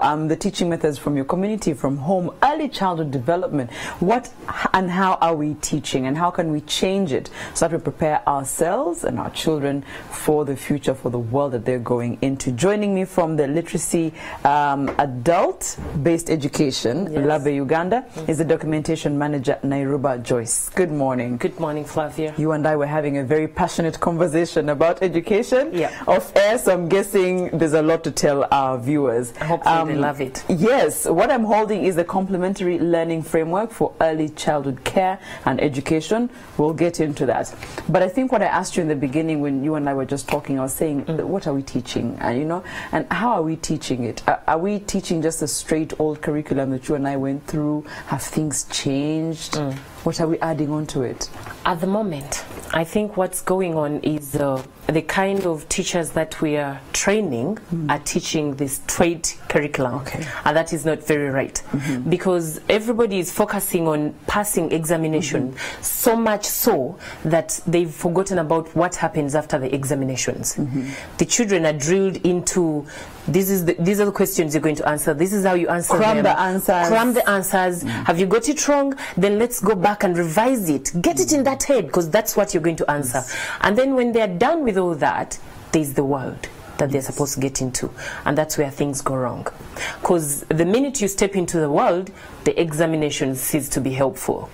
The teaching methods from your community, from home, early childhood development. What and how are we teaching, and how can we change it so that we prepare ourselves and our children for the future, for the world that they're going into? Joining me from the Literacy Adult-Based Education, Yes. LABE Uganda, is the documentation manager, Nairuba Joyce. Good morning. Good morning, Flavia. You and I were having a very passionate conversation about education. Yeah. Off air, so I'm guessing there's a lot to tell our viewers. Hopefully they love it. Yes, what I'm holding is a complementary learning framework for early childhood care and education. We'll get into that. But I think what I asked you in the beginning when you and I were just talking, I was saying, what are we teaching? And how are we teaching it? Are we teaching just a straight old curriculum that you and I went through? Have things changed? What are we adding on to it? At the moment, I think what's going on is the kind of teachers that we are training are teaching this straight curriculum. Okay. And that is not very right. Because everybody is focusing on passing examination, so much so that they've forgotten about what happens after the examinations. The children are drilled into, these are the questions you're going to answer, this is how you answer them. Cram the answers. Cram the answers. Have you got it wrong? Then let's go back and revise it. Get it in that head, because that's what you're going to answer. And then when they're done with all that, there's the world that they're supposed to get into, and that's where things go wrong. Because the minute you step into the world, the examination ceases to be helpful.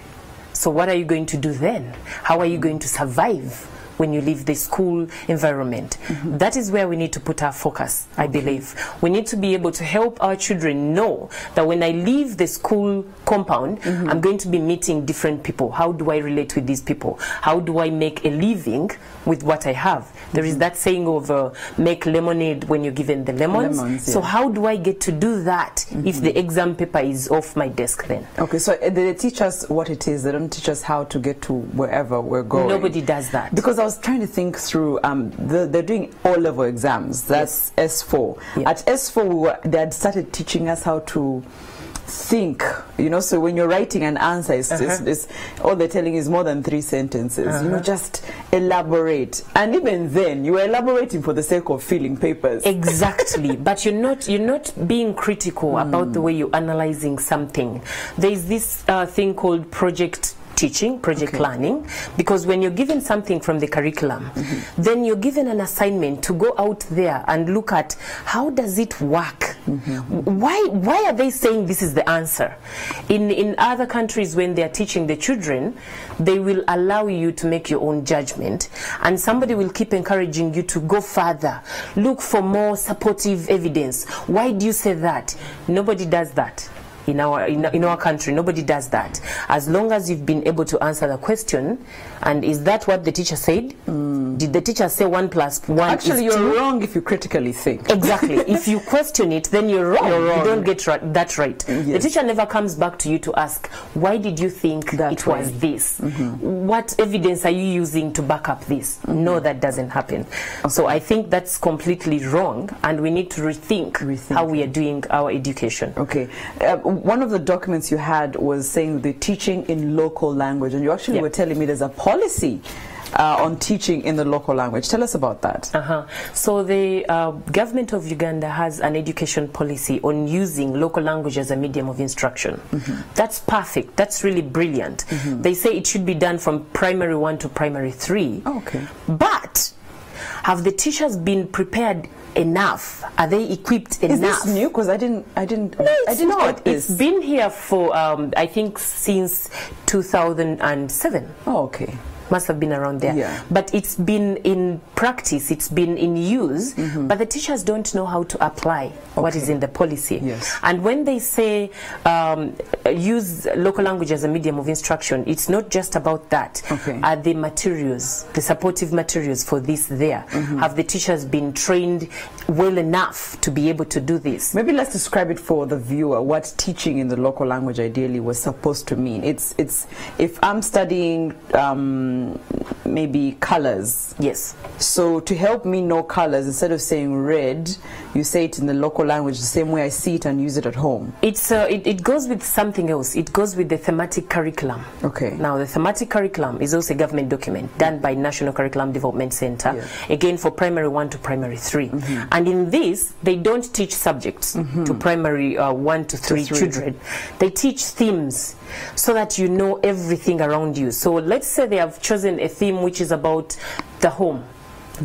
So what are you going to do then? How are you going to survive when you leave the school environment? That is where we need to put our focus, I believe. We need to be able to help our children know that when I leave the school compound, I'm going to be meeting different people. How do I relate with these people? How do I make a living with what I have? There is that saying of make lemonade when you're given the lemons. So how do I get to do that if the exam paper is off my desk then? Okay, so they teach us what it is. They don't teach us how to get to wherever we're going. Nobody does that. Because I was trying to think through, they're doing O-level exams. That's S4. Yeah. At S4, they had started teaching us how to think, so when you're writing an answer, it's all they're telling is more than 3 sentences. Just elaborate. And even then, you are elaborating for the sake of filling papers. Exactly. But you're not being critical about the way you're analyzing something. There's this thing called project learning, because when you're given something from the curriculum, then you're given an assignment to go out there and look at how does it work. Why are they saying this is the answer? In other countries, when they're teaching the children, they will allow you to make your own judgment, and somebody will keep encouraging you to go further, look for more supportive evidence. Why do you say that? Nobody does that. In our country, nobody does that. As long as you've been able to answer the question, and is that what the teacher said? Did the teacher say 1 + 1 Actually, is 2? you're wrong if you critically think. Exactly. If you question it, then you're wrong. You don't get that right. Yes. The teacher never comes back to you to ask, why did you think it was this? What evidence are you using to back up this? No, that doesn't happen. So I think that's completely wrong, and we need to rethink how we are doing our education. Okay. One of the documents you had was saying the teaching in local language, and you actually were telling me there's a policy on teaching in the local language. Tell us about that. So the government of Uganda has an education policy on using local language as a medium of instruction. That's perfect. That's really brilliant. They say it should be done from primary 1 to primary 3. Okay. But have the teachers been prepared enough? Are they equipped enough? Is this new? Because I didn't not. It's been here for I think since 2007. Oh, okay. Must have been around there. Yeah. But it's been in practice, it's been in use, but the teachers don't know how to apply what is in the policy. Yes. And when they say use local language as a medium of instruction, it's not just about that. Are the materials, the supportive materials for this there? Have the teachers been trained well enough to be able to do this? Maybe let's describe it for the viewer, what teaching in the local language ideally was supposed to mean. It's if I'm studying maybe colors. Yes. So to help me know colors, instead of saying red, you say it in the local language the same way I see it and use it at home. It's it goes with something else. It goes with the thematic curriculum. Okay. Now the thematic curriculum is also a government document done by National Curriculum Development Center, again for primary 1 to primary 3. And in this, they don't teach subjects to primary 1 to 3 children. They teach themes so that you know everything around you. So let's say they have chosen a theme which is about the home.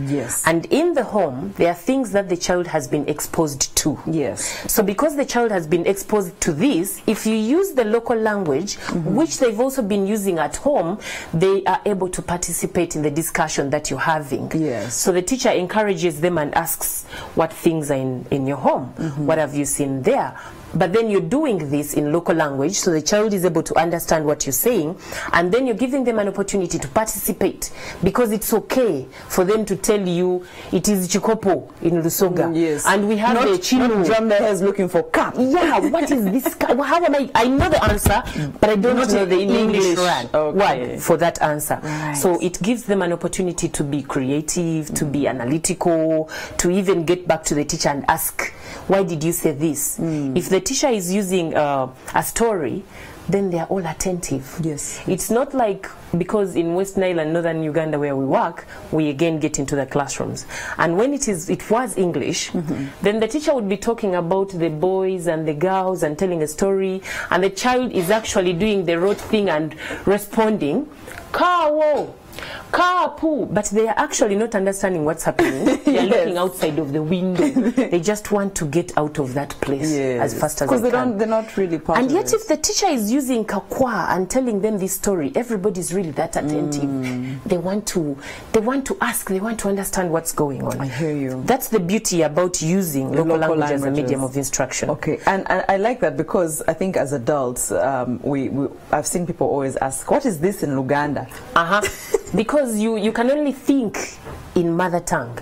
Yes. And in the home, there are things that the child has been exposed to. Yes. So because the child has been exposed to this, if you use the local language, which they've also been using at home, they are able to participate in the discussion that you're having. Yes. So the teacher encourages them and asks what things are in your home. What have you seen there? But then you're doing this in local language, so the child is able to understand what you're saying, and then you're giving them an opportunity to participate, because it's okay for them to tell you it is Chikopo in Lusoga. Yes. And we have the Chino. Not drum their heads looking for cap. Yeah, what is this? How am I know the answer, but I don't know the English word. Okay. For that answer. Right. So it gives them an opportunity to be creative, to be analytical, to even get back to the teacher and ask, why did you say this? If the teacher is using a story, then they are all attentive. Yes. It's not like, because in West Nile and Northern Uganda where we work, we again get into the classrooms. And when it was English, then the teacher would be talking about the boys and the girls and telling a story, and the child is actually doing the rote thing and responding, Kawo, Kapu, but they are actually not understanding what's happening. They are looking outside of the window. They just want to get out of that place as fast as they can. Because they're not really part and of yet it. if the teacher is using Kakwa and telling them this story, everybody's really that attentive. They want to ask, they want to understand what's going on. I hear you. That's the beauty about using local language as a medium of instruction. Okay, and I like that, because I think as adults, I've seen people always ask, what is this in Luganda? Because you can only think in mother tongue.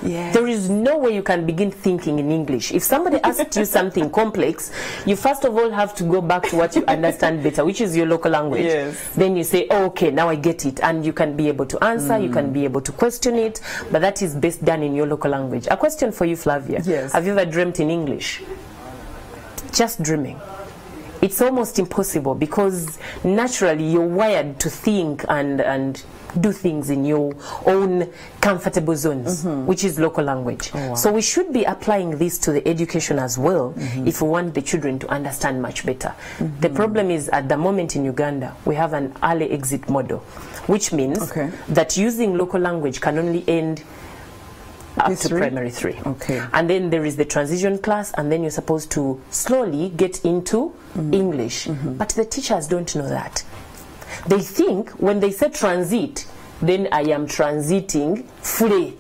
Yes. There is no way you can begin thinking in English. If somebody asks you something complex, you first of all have to go back to what you understand better, which is your local language. Yes. Then you say, oh, okay, now I get it. And you can be able to answer, you can be able to question it, but that is best done in your local language. A question for you, Flavia. Yes. Have you ever dreamt in English? Just dreaming. It's almost impossible, because naturally you're wired to think and do things in your own comfortable zones, which is local language. Oh, wow. So we should be applying this to the education as well, if we want the children to understand much better. The problem is, at the moment in Uganda, we have an early exit model, which means that using local language can only end up to primary 3. Okay. And then there is the transition class, and then you're supposed to slowly get into English. But the teachers don't know that. They think when they say transit, then I am transiting fully.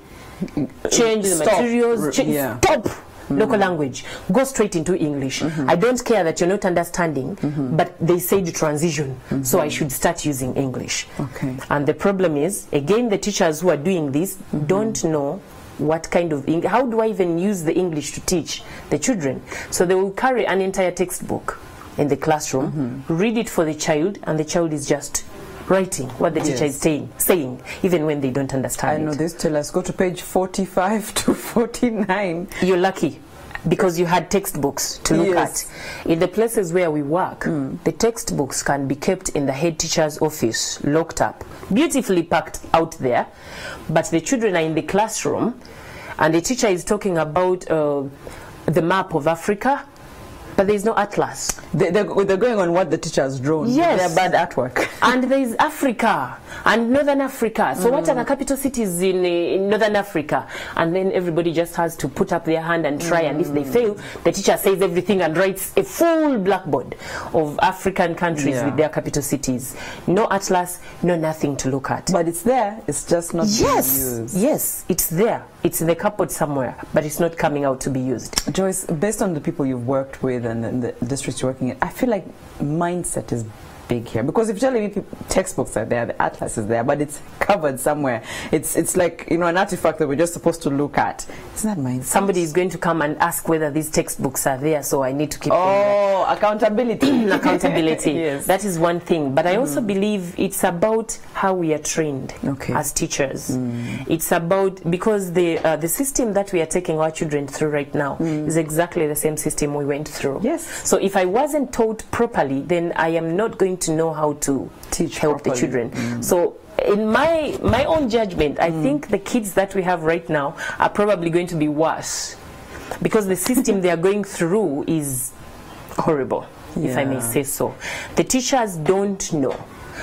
Change the materials, stop local language, go straight into English. I don't care that you're not understanding, but they said transition, so I should start using English. Okay. And the problem is, again, the teachers who are doing this don't know what kind of English, how do I even use the English to teach the children? So they will carry an entire textbook in the classroom, read it for the child, and the child is just writing what the teacher is saying, even when they don't understand I know this. Tell us, go to page 45 to 49. You're lucky, because you had textbooks to look at. In the places where we work, the textbooks can be kept in the head teacher's office, locked up, beautifully packed out there, but the children are in the classroom, and the teacher is talking about the map of Africa, but there is no atlas. They're going on what the teacher has drawn. Yes. They're bad artwork. And there is Africa and Northern Africa. So what are the capital cities in Northern Africa? And then everybody just has to put up their hand and try. And if they fail, the teacher says everything and writes a full blackboard of African countries with their capital cities. No atlas, no nothing to look at. But it's there. It's just not being used. Yes, it's there. It's in the cupboard somewhere, but it's not coming out to be used. Joyce, based on the people you've worked with and the districts you're working in, I feel like mindset is big here? Because if you're telling me textbooks are there, the atlas is there, but it's covered somewhere. It's like, you know, an artifact that we're just supposed to look at. Isn't that mine? Somebody is going to come and ask whether these textbooks are there, so I need to keep them there. Oh, accountability. Accountability. Yes. That is one thing. But I also believe it's about how we are trained as teachers. It's about, because the system that we are taking our children through right now is exactly the same system we went through. Yes. So if I wasn't taught properly, then I am not going to know how to help the children. So in my own judgment, I think the kids that we have right now are probably going to be worse, because the system they are going through is horrible, if I may say so. The teachers don't know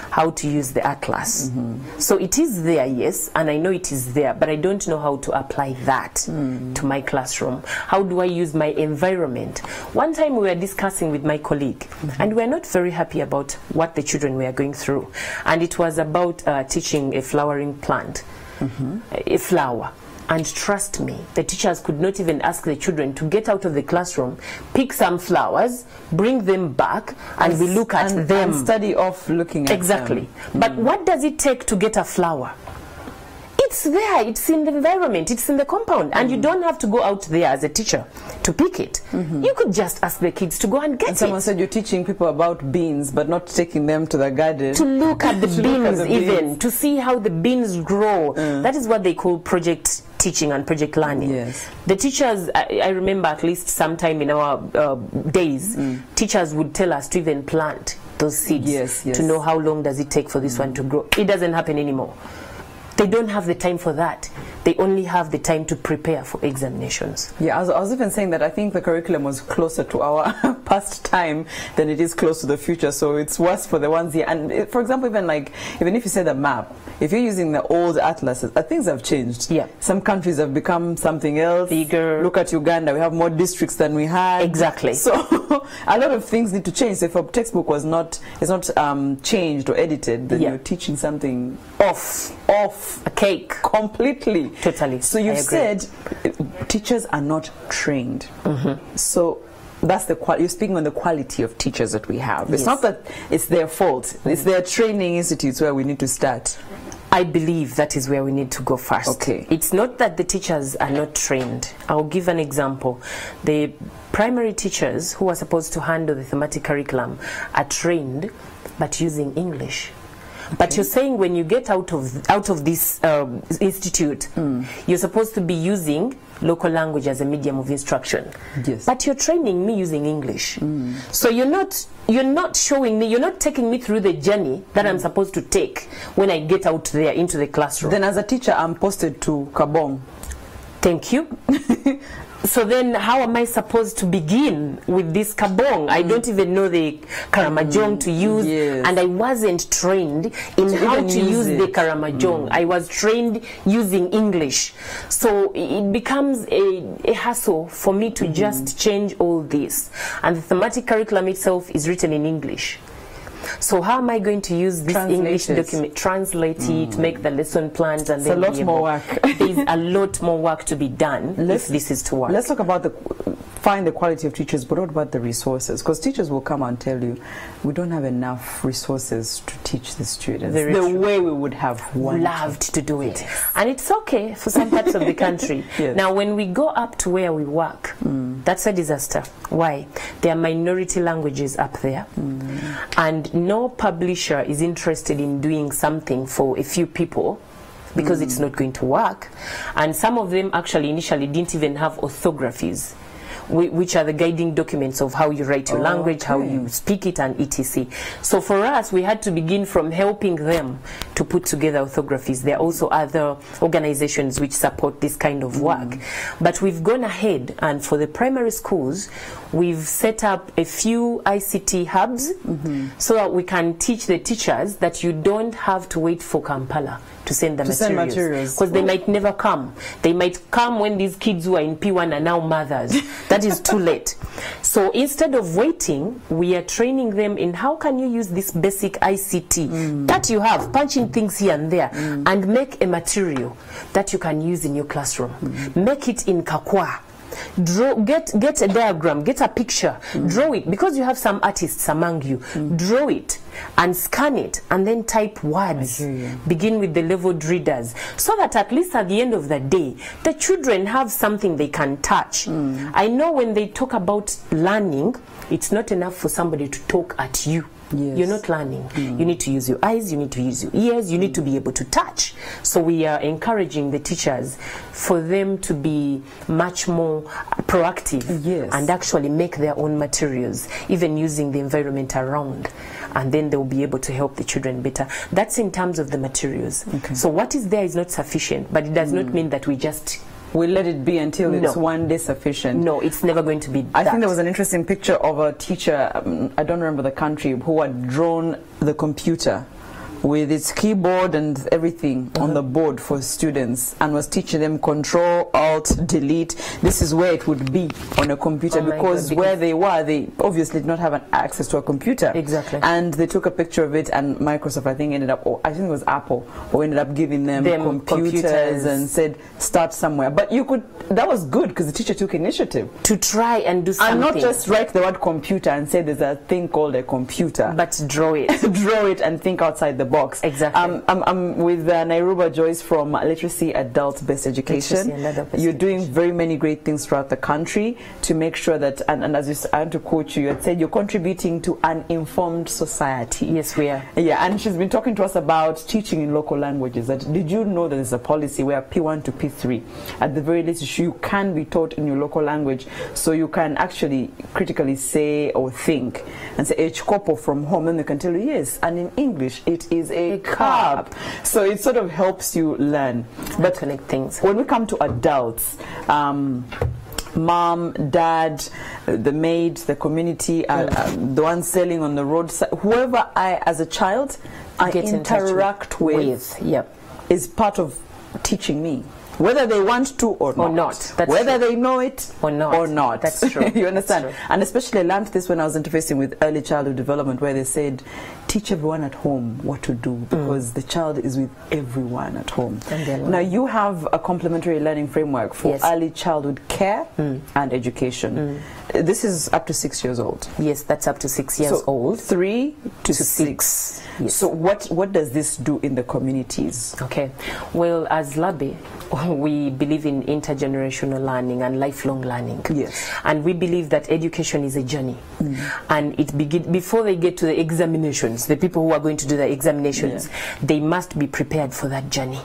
how to use the atlas. So it is there, yes, and I know it is there, but I don't know how to apply that to my classroom. How do I use my environment? One time we were discussing with my colleague, and we were not very happy about what the children were going through. And it was about teaching a flowering plant, a flower. And trust me, the teachers could not even ask the children to get out of the classroom, pick some flowers, bring them back, and we look at them. And study off looking at them. But what does it take to get a flower? It's there, it's in the environment, it's in the compound, and you don't have to go out there as a teacher to pick it. You could just ask the kids to go and get it. Someone said you're teaching people about beans, but not taking them to the garden. To look at the beans even, to see how the beans grow. That is what they call project teaching and project learning. Yes. The teachers, I remember at least sometime in our days, teachers would tell us to even plant those seeds to know how long does it take for this one to grow. It doesn't happen anymore. They don't have the time for that. They only have the time to prepare for examinations. Yeah, I was even saying that I think the curriculum was closer to our past time than it is close to the future. So it's worse for the ones here. And for example, even if you say the map, if you're using the old atlases, things have changed. Yeah. Some countries have become something else. Bigger. Look at Uganda, we have more districts than we had. Exactly. So a lot of things need to change. So if a textbook is not changed or edited, then you're teaching something off a cake completely. Totally. So you said teachers are not trained. So that's you're speaking on the quality of teachers that we have. It's not that it's their fault. It's their training institutes where we need to start. I believe that is where we need to go first. Okay. It's not that the teachers are not trained. I'll give an example. The primary teachers who are supposed to handle the thematic curriculum are trained, but using English. But you're saying when you get out of this institute, you're supposed to be using local language as a medium of instruction. Yes. But you're training me using English. So you're not showing me, you're not taking me through the journey that I'm supposed to take when I get out there into the classroom. Then as a teacher, I'm posted to Kabong. Thank you. So then how am I supposed to begin with this Kabong? I don't even know the Karamajong to use, and I wasn't trained in how to use the Karamajong. I was trained using English. So it becomes a hassle for me to just change all this. And the thematic curriculum itself is written in English. So how am I going to use this English document, translate it, make the lesson plans, and then a lot more work. There's a lot more work to be done if this is to work. Let's talk about find the quality of teachers, but what about the resources? Because teachers will come and tell you, we don't have enough resources to teach the students the way we would have loved to do it. And it's okay for some parts of the country. Now, when we go up to where we work, that's a disaster. Why? There are minority languages up there, and no publisher is interested in doing something for a few people because it's not going to work. And some of them actually initially didn't even have orthographies, which are the guiding documents of how you write your language, how you speak it, and etc. So for us, we had to begin from helping them to put together orthographies. There are also other organizations which support this kind of work. But we've gone ahead, and for the primary schools, we've set up a few ICT hubs so that we can teach the teachers that you don't have to wait for Kampala to send the materials, because they might never come. They might come when these kids who are in P1 are now mothers. That is too late. So instead of waiting, we are training them in how can you use this basic ICT that you have, punching things here and there, and make a material that you can use in your classroom. Make it in Kakwa, get a diagram, get a picture, draw it, because you have some artists among you. Draw it and scan it, and then type words. Begin with the leveled readers, so that at least at the end of the day, the children have something they can touch. I know when they talk about learning, it's not enough for somebody to talk at you. You're not learning. You need to use your eyes, you need to use your ears, you need to be able to touch. So we are encouraging the teachers for them to be much more proactive and actually make their own materials, even using the environment around. And then they'll be able to help the children better. That's in terms of the materials. So what is there is not sufficient, but it does not mean that we let it be until it's one day sufficient. No, it's never going to be I think there was an interesting picture of a teacher, I don't remember the country, who had drawn the computer with its keyboard and everything on the board for students, and was teaching them Control, Alt, Delete. This is where it would be on a computer, because where they were, they obviously did not have access to a computer. Exactly. And they took a picture of it, and Microsoft, I think, ended up, or I think it was Apple, who ended up giving them computers and said, start somewhere. But you could, that was good, because the teacher took initiative to try and do something. And not just write the word computer and say there's a thing called a computer. But draw it. Draw it and think outside the box. Exactly. I'm with Nairuba Joyce from Literacy Adult-Based Education. You're doing very many great things throughout the country to make sure that, and as I want to quote you, you had said you're contributing to an informed society. Yes, we are. Yeah, and she's been talking to us about teaching in local languages. Did you know that there's a policy where P1 to P3, at the very least, you can be taught in your local language, so you can actually critically say or think and say Echkopo from home, and they can tell you yes, and in English it is a cup. So it sort of helps you learn. But connect things. When we come to adults, mom, dad, the maid, the community, the one selling on the roadside, whoever I, as a child, I interact with is part of teaching me. Whether they want to or not. Whether they know it or not. That's true. You understand? And especially I learned this when I was interfacing with early childhood development, where they said, teach everyone at home what to do, because the child is with everyone at home. Now you have a complementary learning framework for early childhood care and education. This is up to 6 years old. Yes, that's up to 6 years old. 3 to 6. Yes. So what does this do in the communities? Okay. Well, as LABE, we believe in intergenerational learning and lifelong learning. Yes. And we believe that education is a journey. And it before they get to the examinations, the people who are going to do the examinations, they must be prepared for that journey.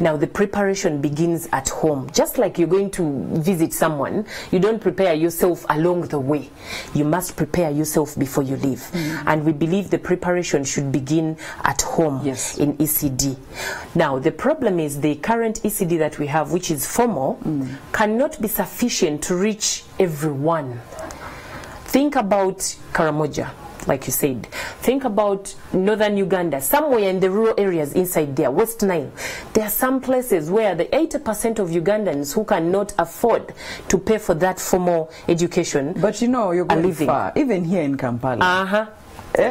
Now, the preparation begins at home. Just like you're going to visit someone, you don't prepare yourself along the way. You must prepare yourself before you leave. And we believe the preparation should begin at home in ECD. Now, the problem is the current ECD that we have, which is formal, cannot be sufficient to reach everyone. Think about Karamoja. Like you said, think about northern Uganda, somewhere in the rural areas inside there, West Nile. There are some places where the 80% of Ugandans who cannot afford to pay for that formal education. But you know, you're going far, even here in Kampala.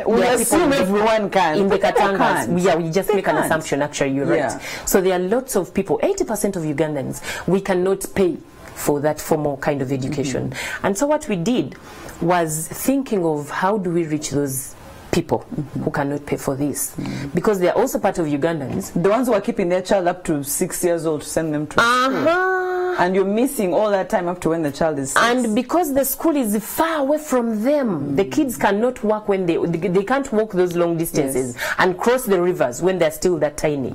We assume everyone can. In the Katangas, we just make an assumption, actually, you're right. So there are lots of people, 80% of Ugandans, we cannot pay for that formal kind of education. And so what we did was thinking of how do we reach those people who cannot pay for this, because they are also part of Ugandans. The ones who are keeping their child up to 6 years old to send them to school. And you're missing all that time up to when the child is 6. And because the school is far away from them, the kids cannot walk when they can't walk those long distances and cross the rivers when they're still that tiny.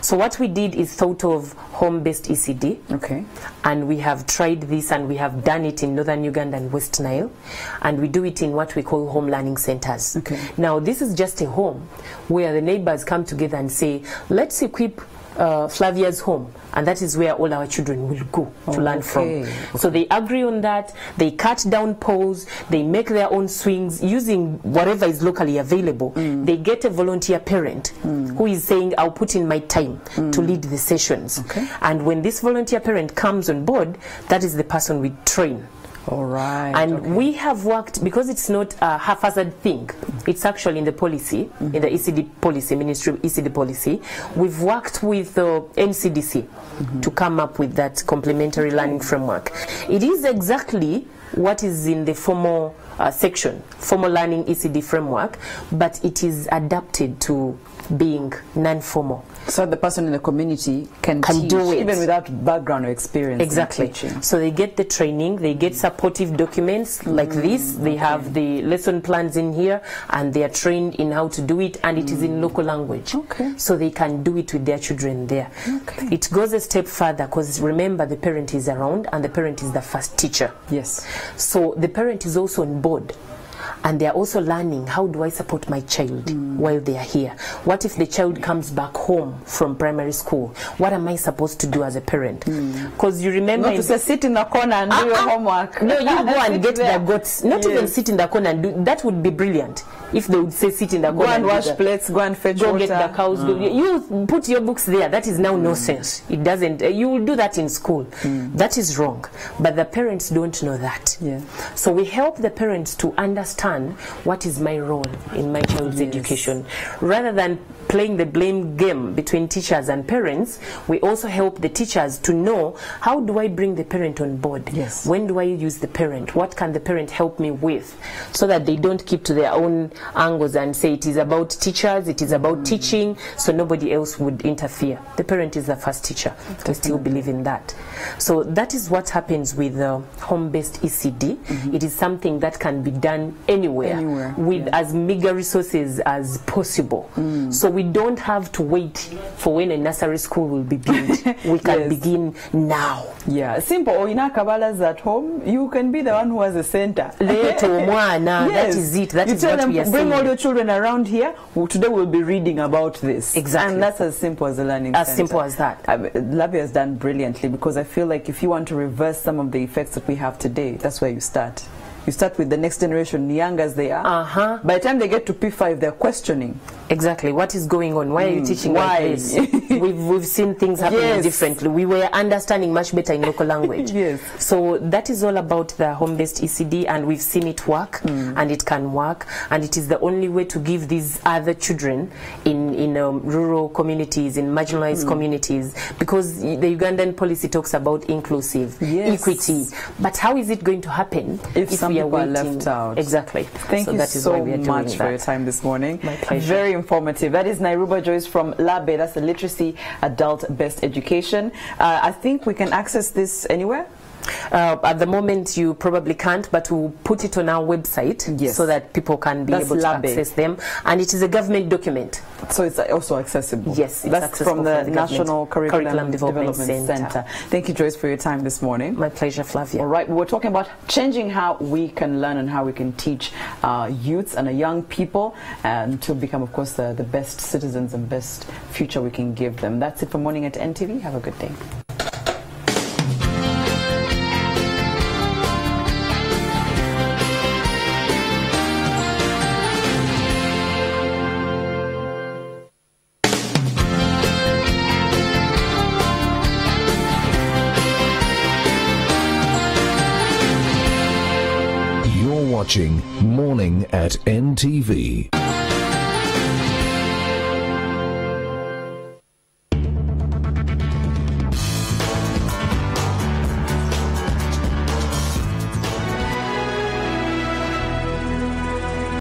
So what we did is thought of home-based ECD. Okay. And we have tried this, and we have done it in northern Uganda and West Nile, and we do it in what we call home learning centers. Okay. Now this is just a home where the neighbors come together and say, let's equip Flavia's home, and that is where all our children will go to learn from. So they agree on that, they cut down poles, they make their own swings using whatever is locally available. They get a volunteer parent who is saying, I'll put in my time to lead the sessions. And when this volunteer parent comes on board, that is the person we train All right. And we have worked, because it's not a haphazard thing, it's actually in the policy, in the ECD policy, Ministry of ECD policy. We've worked with NCDC to come up with that complementary learning framework. It is exactly what is in the formal section, formal learning ECD framework, but it is adapted to being non-formal. So the person in the community can teach, do it even without background or experience. Exactly. In teaching. So they get the training, they get supportive documents like this, they have the lesson plans in here, and they are trained in how to do it, and it is in local language. Okay. So they can do it with their children there. Okay. It goes a step further, because remember, the parent is around, and the parent is the first teacher. Yes. So the parent is also on board. And they are also learning, how do I support my child while they are here? What if the child comes back home from primary school? What am I supposed to do as a parent? Because you remember... Not to say sit in the corner and do your homework. No, you go and get there. the goats. Not even sit in the corner and do... That would be brilliant. If they would say sit in the corner. Go and wash plates, go and fetch water. Go get the cows. You put your books there. That is now nonsense. It doesn't... you will do that in school. That is wrong. But the parents don't know that. Yeah. So we help the parents to understand what is my role in my child's education. Rather than playing the blame game between teachers and parents, we also help the teachers to know, how do I bring the parent on board? Yes. When do I use the parent? What can the parent help me with? So that they don't keep to their own angles and say it is about teachers, it is about teaching, so nobody else would interfere. The parent is the first teacher. I still believe in that. So that is what happens with home-based ECD. It is something that can be done anywhere with as meager resources as possible. So we don't have to wait for when a nursery school will be built. We can begin now. Yeah, simple. Or in Kabbalah's at home, you can be the one who has a center. That is it. That you is tell what them, we are bring saying. all your children around here. Today we'll be reading about this. Exactly. And that's as simple as a learning As center. simple as that. Labia has done brilliantly, because I feel like if you want to reverse some of the effects that we have today, that's where you start. You start with the next generation, young as they are. By the time they get to P5, they're questioning. Exactly. What is going on? Why are you teaching like this? We've seen things happening differently. We were understanding much better in local language. So that is all about the home-based ECD, and we've seen it work, and it can work, and it is the only way to give these other children in rural communities, in marginalized communities, because the Ugandan policy talks about inclusive, equity. But how is it going to happen if some people are left out? Exactly. Thank you so much for your time this morning. My pleasure. Very informative. That is Nairuba Joyce from LABE. That's the Literacy Adult-Based Education. I think we can access this anywhere? At the moment you probably can't, but we'll put it on our website so that people can be able to access them. And it is a government document. So it's also accessible? Yes, it's that's accessible from the National Curriculum Development Center. Thank you, Joyce, for your time this morning. My pleasure, Flavia. All right, we were talking about changing how we can learn and how we can teach youths and young people, and to become, of course, the best citizens and best future we can give them. That's it for Morning at NTV. Have a good day. Watching Morning at NTV.